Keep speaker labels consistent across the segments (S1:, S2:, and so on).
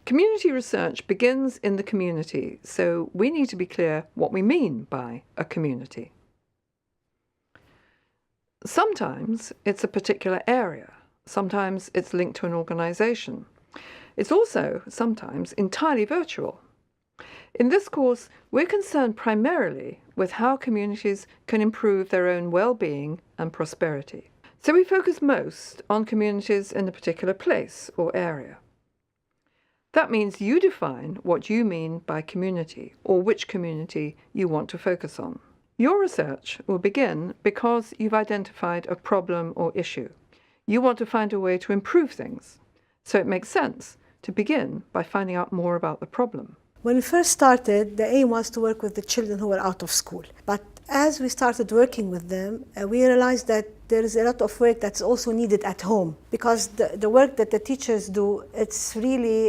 S1: Community research begins in the community, so we need to be clear what we mean by a community. Sometimes it's a particular area. Sometimes it's linked to an organisation. It's also sometimes entirely virtual. In this course, we're concerned primarily with how communities can improve their own well-being and prosperity. So we focus most on communities in a particular place or area. That means you define what you mean by community or which community you want to focus on. Your research will begin because you've identified a problem or issue. You want to find a way to improve things, so it makes sense to begin by finding out more about the problem.
S2: When we first started, the aim was to work with the children who were out of school. But as we started working with them, we realized that there is a lot of work that's also needed at home, because the work that the teachers do, it's really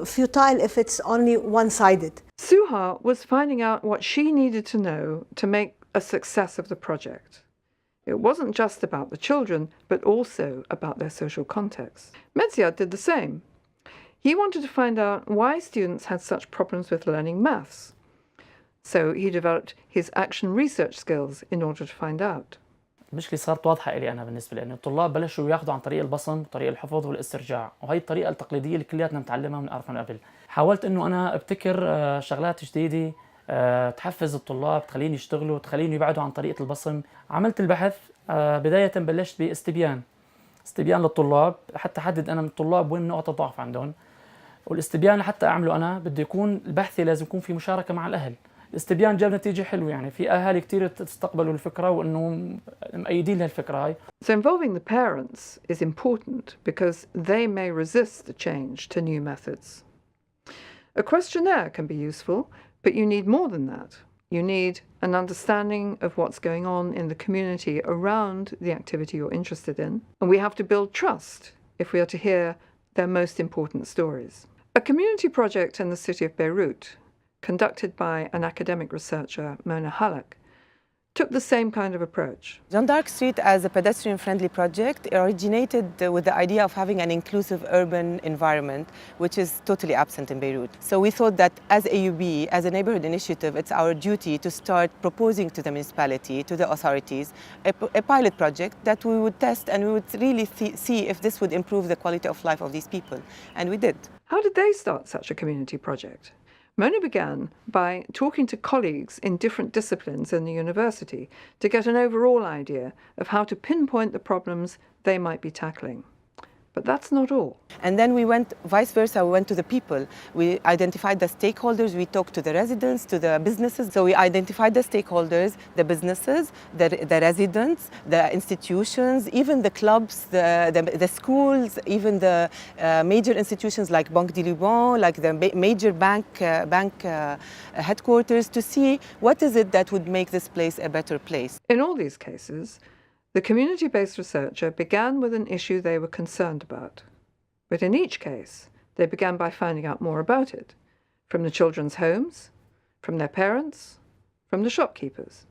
S2: futile if it's only one-sided.
S1: Suha was finding out what she needed to know to make a success of the project. It wasn't just about the children, but also about their social context. Metziad did the same. He wanted to find out why students had such problems with learning maths. So he developed his action research skills in order to find out.
S3: المشكلة صارت واضحة إلي أنا بالنسبة لي، إنه الطلاب بلشوا ياخذوا عن طريق البصم وطريق الحفظ والاسترجاع، وهي الطريقة التقليدية اللي كلياتنا بنتعلمها بنعرفها من قبل. حاولت إنه أنا ابتكر شغلات جديدة تحفز الطلاب، تخليني يشتغلوا، تخليني يبعدوا عن طريقة البصم. عملت البحث، بداية بلشت باستبيان للطلاب حتى أحدد أنا من الطلاب وين نقط الضعف عندهم. والاستبيان لحتى أعمله أنا بده يكون البحثي لازم يكون في مشاركة مع الأهل. الاستبيان جاب نتيجة حلوة، يعني في أهالي كتير تستقبلوا الفكرة وإنه مؤيدين لهالفكرة هاي.
S1: So involving the parents is important because they may resist the change to new methods. A questionnaire can be useful, but you need more than that. You need an understanding of what's going on in the community around the activity you're interested in, and we have to build trust if we are to hear their most important stories. A community project in the city of Beirut, conducted by an academic researcher, Mona Halak, took the same kind of approach.
S4: Jeanne d'Arc Street, as a pedestrian-friendly project, originated with the idea of having an inclusive urban environment, which is totally absent in Beirut. So we thought that as AUB, as a neighborhood initiative, it's our duty to start proposing to the municipality, to the authorities, a pilot project that we would test and we would really see if this would improve the quality of life of these people. And we did.
S1: How did they start such a community project? Mona began by talking to colleagues in different disciplines in the university to get an overall idea of how to pinpoint the problems they might be tackling. But that's not all.
S4: And then we went vice versa, we went to the people. We identified the stakeholders, we talked to the residents, to the businesses. So we identified the stakeholders, the businesses, the residents, the institutions, even the clubs, the schools, even the major institutions like Banque du Liban, like the major bank headquarters, to see what is it that would make this place a better place.
S1: In all these cases, the community-based researcher began with an issue they were concerned about. But in each case, they began by finding out more about it, from the children's homes, from their parents, from the shopkeepers.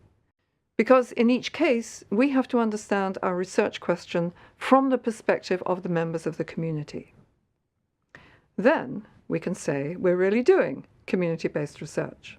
S1: Because in each case, we have to understand our research question from the perspective of the members of the community. Then we can say we're really doing community-based research.